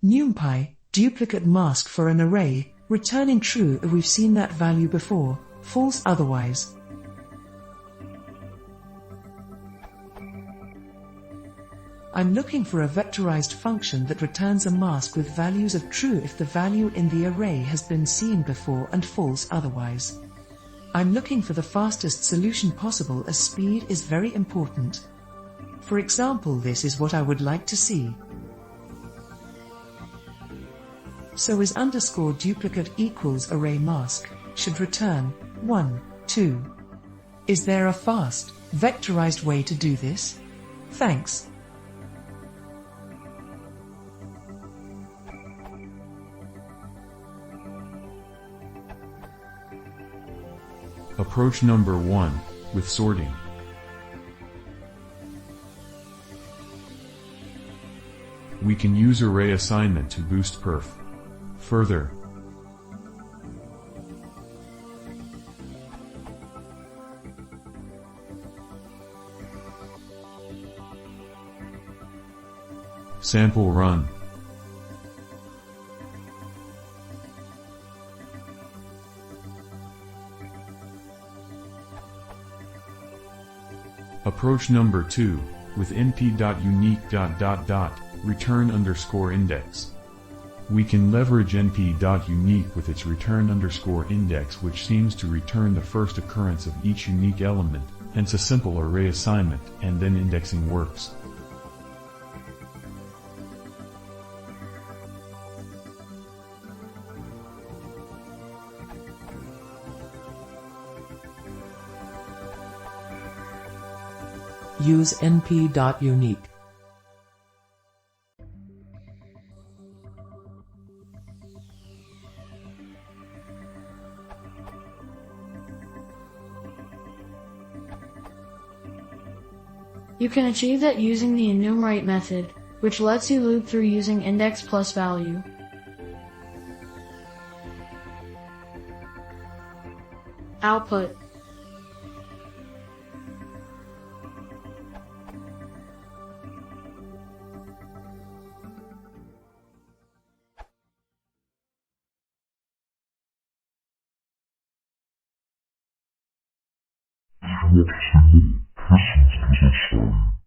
Numpy, duplicate mask for an array, returning true if we've seen that value before, false otherwise. I'm looking for a vectorized function that returns a mask with values of true if the value in the array has been seen before and false otherwise. I'm looking for the fastest solution possible as speed is very important. For example, this is what I would like to see. So is underscore duplicate equals array mask should return 1, 2. Is there a fast, vectorized way to do this? Thanks. Approach number 1, with sorting. We can use array assignment to boost perf. Further, sample run. Approach number 2, with np.unique ... return underscore index. We can leverage np.unique with its return underscore index, which seems to return the first occurrence of each unique element, hence a simple array assignment, and then indexing works. Use np.unique. You can achieve that using the enumerate method, which lets you loop through using index plus value. Output. If you want to see more, this is the story.